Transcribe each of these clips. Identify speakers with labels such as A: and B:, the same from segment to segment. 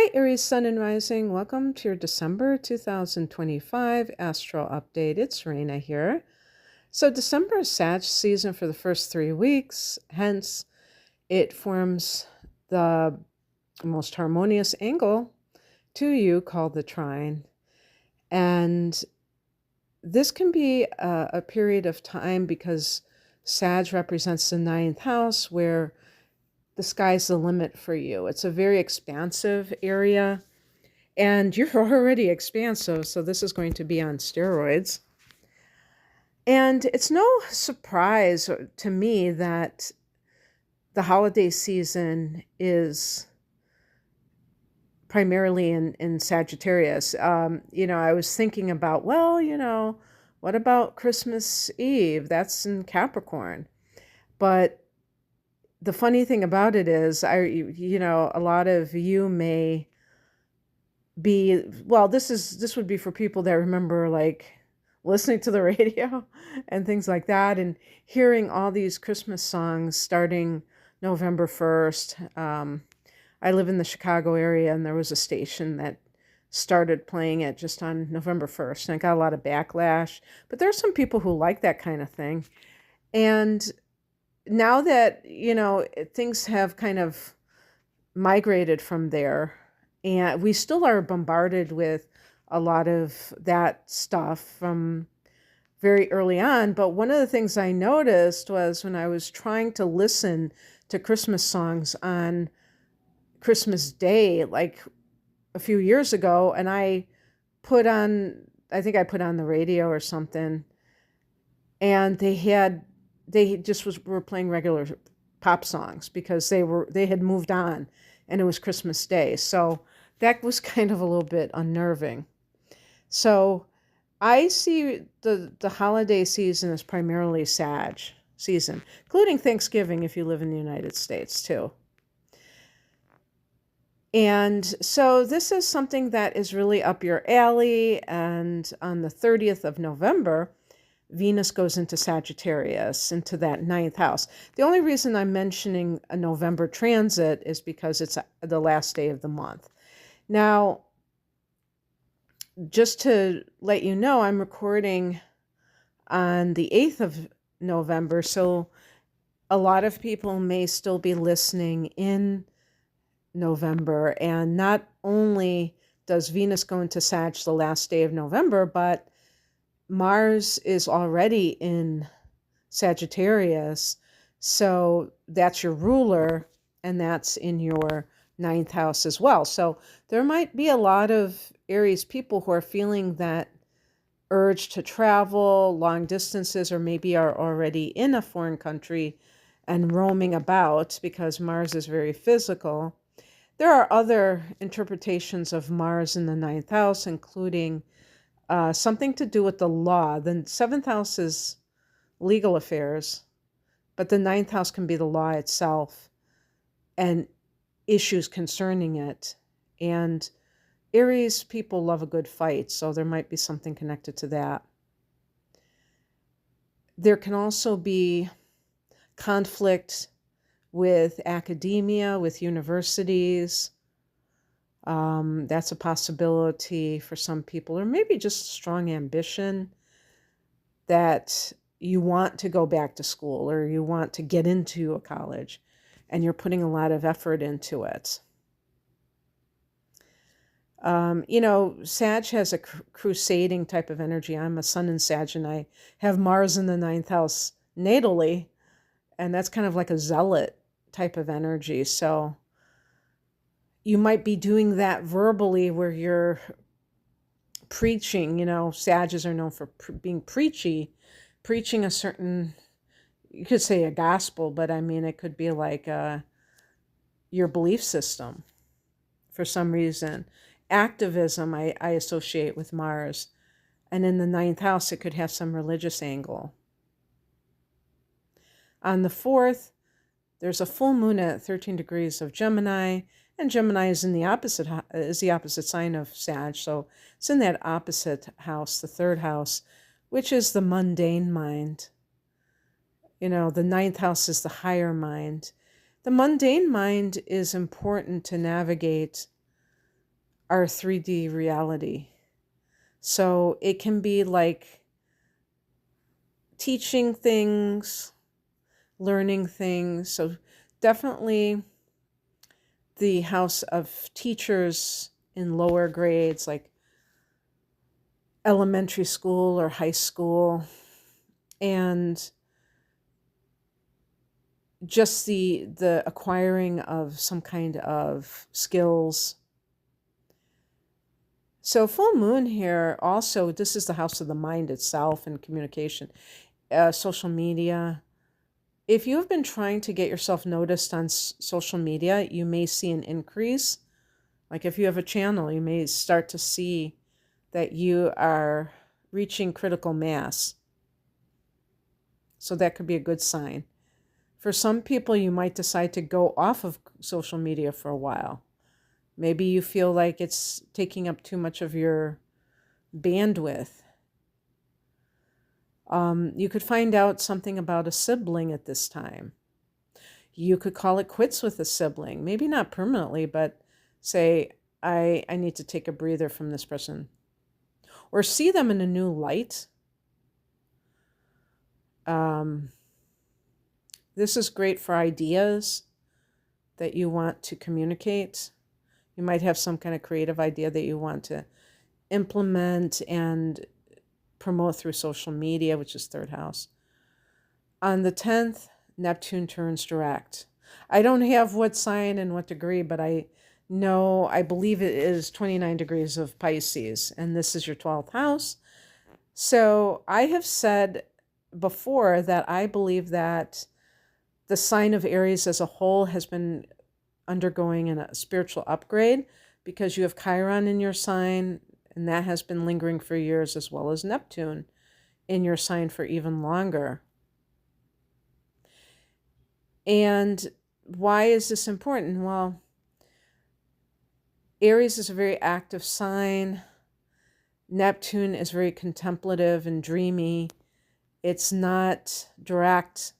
A: Hi, Aries Sun and Rising. Welcome to your December 2025 Astral Update. It's Raina here. So, December is Sag season for the first 3 weeks, hence, it forms the most harmonious angle to you called the trine. And this can be a period of time because Sag represents the ninth house where the sky's the limit for you. It's a very expansive area. And you're already expansive, so this is going to be on steroids. And it's no surprise to me that the holiday season is primarily in Sagittarius. I was thinking about, what about Christmas Eve? That's in Capricorn. But the funny thing about it is, a lot of you may be, well, this would be for people that remember like listening to the radio and things like that and hearing all these Christmas songs starting November 1st. I live in the Chicago area and there was a station that started playing it just on November 1st, and I got a lot of backlash, but there's some people who like that kind of thing. And now that things have kind of migrated from there, and we still are bombarded with a lot of that stuff from very early on. But one of the things I noticed was when I was trying to listen to Christmas songs on Christmas Day, like a few years ago, and I think I put on the radio or something, and were playing regular pop songs because they had moved on and it was Christmas Day. So that was kind of a little bit unnerving. So I see the holiday season as primarily Sag season, including Thanksgiving if you live in the United States too. And so this is something that is really up your alley. And on the 30th of November, Venus goes into Sagittarius, into that ninth house. The only reason I'm mentioning a November transit is because it's the last day of the month. Now, just to let you know, I'm recording on the 8th of November, so a lot of people may still be listening in November. And not only does Venus go into Sag the last day of November, but Mars is already in Sagittarius, so that's your ruler, and that's in your ninth house as well. So there might be a lot of Aries people who are feeling that urge to travel long distances, or maybe are already in a foreign country and roaming about because Mars is very physical. There are other interpretations of Mars in the ninth house, including something to do with the law. The seventh house is legal affairs, but the ninth house can be the law itself and issues concerning it. And Aries people love a good fight, so there might be something connected to that. There can also be conflict with academia, with universities. That's a possibility for some people, or maybe just strong ambition that you want to go back to school or you want to get into a college and you're putting a lot of effort into it. Sag has a crusading type of energy. I'm a sun in Sag and I have Mars in the ninth house natally, and that's kind of like a zealot type of energy. So you might be doing that verbally where you're preaching. Sages are known for being preachy, preaching a certain, you could say a gospel, but I mean, it could be like your belief system for some reason. Activism I associate with Mars. And in the ninth house, it could have some religious angle. On the 4th, there's a full moon at 13 degrees of Gemini, and Gemini is the opposite sign of Sag, so it's in that opposite house, the third house, which is the mundane mind. The ninth house is the higher mind. The mundane mind is important to navigate our 3D reality. So it can be like teaching things, learning things. So definitely the house of teachers in lower grades, like elementary school or high school, and just the acquiring of some kind of skills. So full moon here also, this is the house of the mind itself and communication, social media. If you have been trying to get yourself noticed on social media, you may see an increase. Like if you have a channel, you may start to see that you are reaching critical mass. So that could be a good sign. For some people, you might decide to go off of social media for a while. Maybe you feel like it's taking up too much of your bandwidth. You could find out something about a sibling at this time. You could call it quits with a sibling. Maybe not permanently, but say, I need to take a breather from this person. Or see them in a new light. This is great for ideas that you want to communicate. You might have some kind of creative idea that you want to implement and promote through social media, which is third house. On the 10th, Neptune turns direct. I don't have what sign and what degree, but I believe it is 29 degrees of Pisces, and this is your 12th house. So I have said before that I believe that the sign of Aries as a whole has been undergoing a spiritual upgrade because you have Chiron in your sign, and that has been lingering for years, as well as Neptune in your sign for even longer. And why is this important? Well, Aries is a very active sign. Neptune is very contemplative and dreamy. It's not direct.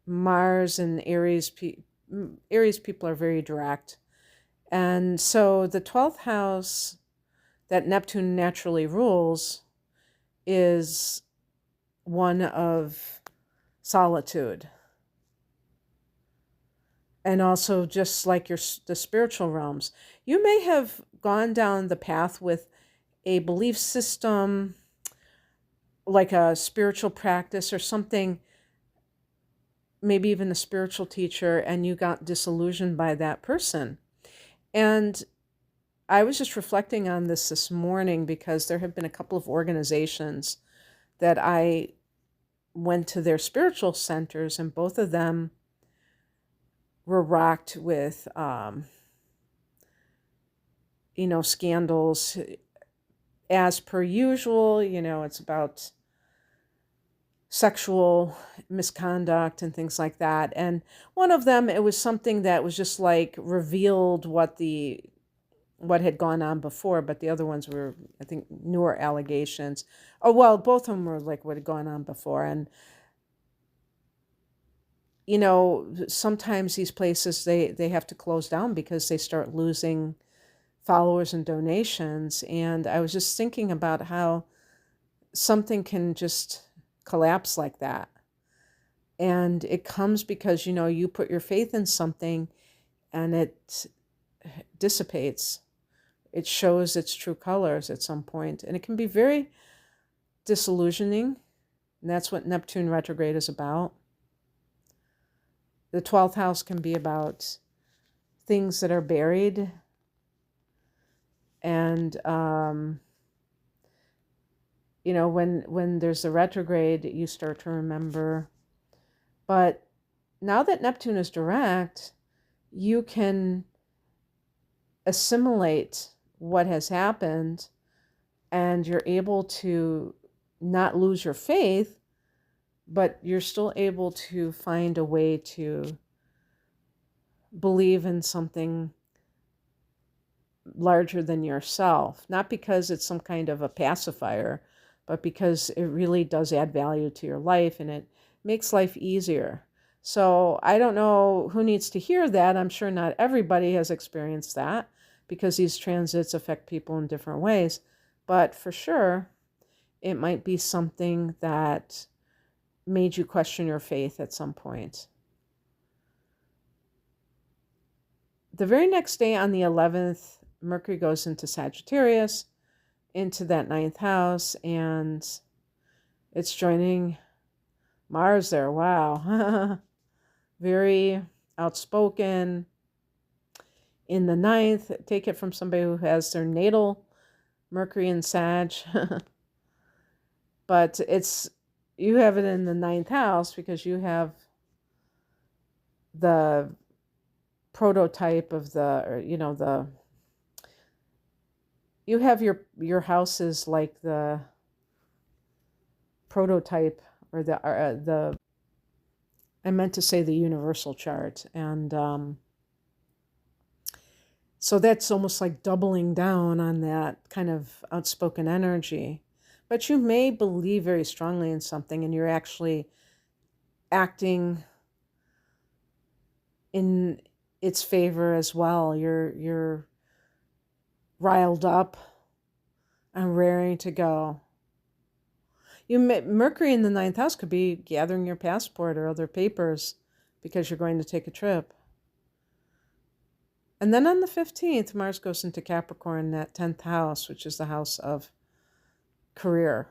A: Mars and Aries people are very direct. And so the 12th house that Neptune naturally rules is one of solitude. And also just like the spiritual realms. You may have gone down the path with a belief system, like a spiritual practice or something, maybe even a spiritual teacher, and you got disillusioned by that person. And I was just reflecting on this morning because there have been a couple of organizations that I went to their spiritual centers, and both of them were rocked with, scandals. As per usual, it's about sexual misconduct and things like that. And one of them, it was something that was just like revealed what had gone on before, but the other ones were, I think, newer allegations. Oh, well, both of them were like what had gone on before. And, sometimes these places, they have to close down because they start losing followers and donations. And I was just thinking about how something can just collapse like that. And it comes because, you put your faith in something and it dissipates. It shows its true colors at some point. And it can be very disillusioning. And that's what Neptune retrograde is about. The 12th house can be about things that are buried. And, when there's a retrograde, you start to remember. But now that Neptune is direct, you can assimilate what has happened, and you're able to not lose your faith, but you're still able to find a way to believe in something larger than yourself, not because it's some kind of a pacifier, but because it really does add value to your life and it makes life easier. So I don't know who needs to hear that. I'm sure not everybody has experienced that, because these transits affect people in different ways. But for sure, it might be something that made you question your faith at some point. The very next day, on the 11th, Mercury goes into Sagittarius, into that ninth house, and it's joining Mars there. Wow. Very outspoken. In the ninth, take it from somebody who has their natal Mercury in Sag. But you have it in the ninth house because you have the prototype of you have your house is like the prototype, or the I meant to say the universal chart. And so that's almost like doubling down on that kind of outspoken energy. But you may believe very strongly in something and you're actually acting in its favor as well. You're riled up and raring to go. Mercury in the ninth house could be gathering your passport or other papers because you're going to take a trip. And then on the 15th, Mars goes into Capricorn, that 10th house, which is the house of career.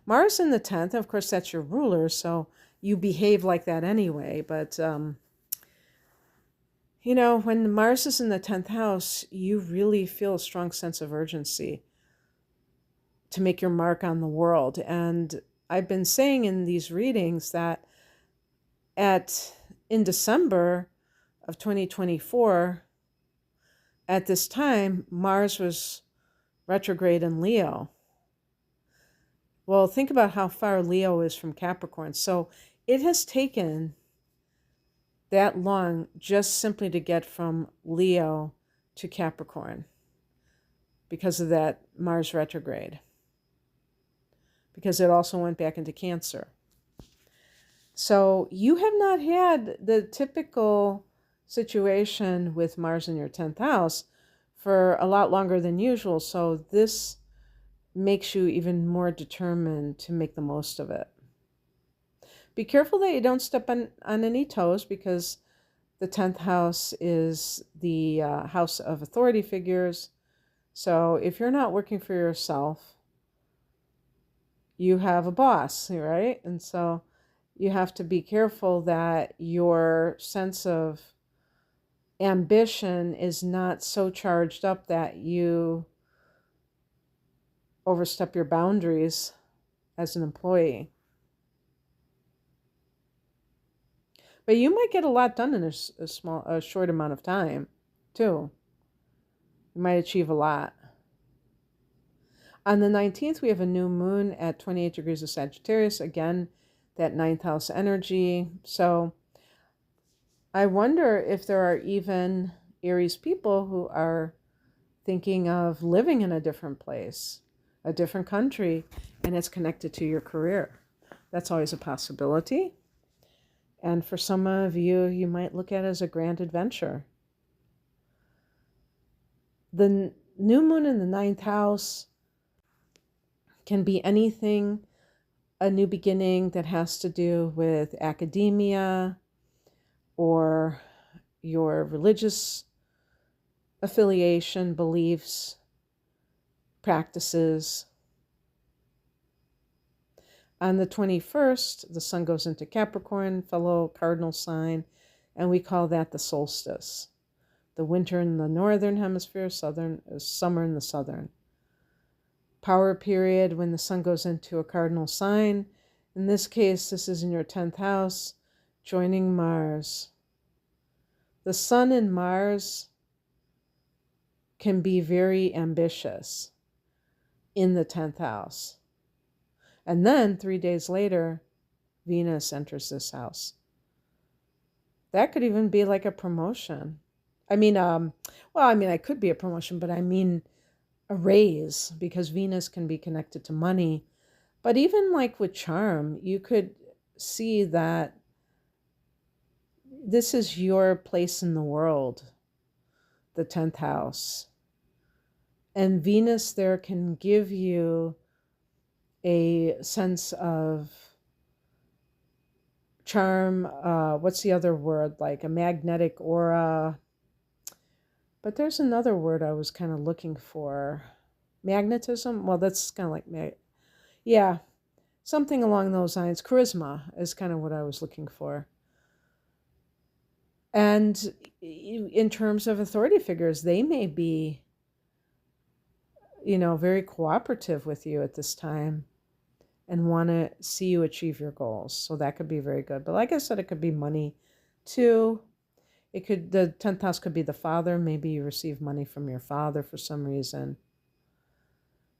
A: Mars in the 10th, of course, that's your ruler, so you behave like that anyway. But, when Mars is in the 10th house, you really feel a strong sense of urgency to make your mark on the world. And I've been saying in these readings that in December of 2024, at this time, Mars was retrograde in Leo. Well, think about how far Leo is from Capricorn. So it has taken that long just simply to get from Leo to Capricorn because of that Mars retrograde. Because it also went back into Cancer. So you have not had the typical situation with Mars in your 10th house for a lot longer than usual. So this makes you even more determined to make the most of it. Be careful that you don't step on any toes, because the 10th house is the house of authority figures. So if you're not working for yourself, you have a boss, right? And so you have to be careful that your sense of ambition is not so charged up that you overstep your boundaries as an employee. But you might get a lot done in a short amount of time, too. You might achieve a lot. On the 19th, we have a new moon at 28 degrees of Sagittarius. Again, that ninth house energy. So I wonder if there are even Aries people who are thinking of living in a different place, a different country, and it's connected to your career. That's always a possibility. And for some of you, you might look at it as a grand adventure. The new moon in the ninth house can be anything, a new beginning that has to do with academia or your religious affiliation, beliefs, practices. On the 21st, the sun goes into Capricorn, fellow cardinal sign, and we call that the solstice. The winter in the northern hemisphere, summer in the southern. Power period when the sun goes into a cardinal sign. In this case, this is in your 10th house, joining Mars. The sun and Mars can be very ambitious in the 10th house. And then 3 days later, Venus enters this house. That could even be like a promotion. It could be a promotion, but I mean a raise, because Venus can be connected to money. But even like with charm, you could see that this is your place in the world. the 10th house. And Venus there can give you a sense of charm. What's the other word? Like a magnetic aura. But there's another word I was kind of looking for. Magnetism? Well, that's kind of like, yeah, something along those lines. Charisma is kind of what I was looking for. And in terms of authority figures, they may be, very cooperative with you at this time and want to see you achieve your goals. So that could be very good. But like I said, it could be money too. The 10th house could be the father. Maybe you receive money from your father for some reason.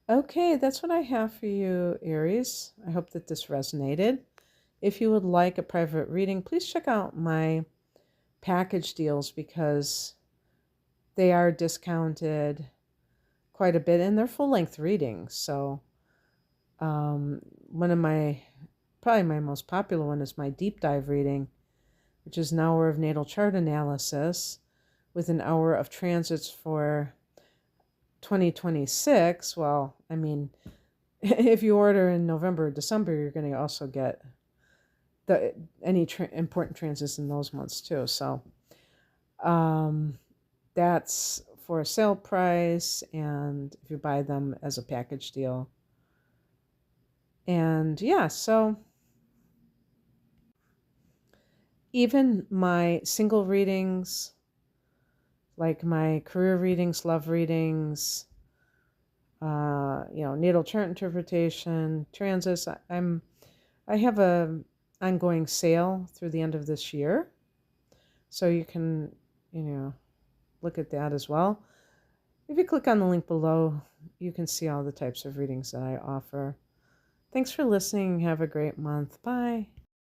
A: Okay, that's what I have for you, Aries. I hope that this resonated. If you would like a private reading, please check out my package deals because they are discounted quite a bit and they're full-length readings. So one of probably my most popular one is my deep dive reading, which is an hour of natal chart analysis with an hour of transits for 2026. Well, I mean, if you order in November or December, you're going to also get any important transits in those months too. So that's for a sale price, and if you buy them as a package deal. And yeah, so even my single readings, like my career readings, love readings, natal chart interpretation, transits, I have a ongoing sale through the end of this year. So you can, look at that as well. If you click on the link below, you can see all the types of readings that I offer. Thanks for listening. Have a great month. Bye.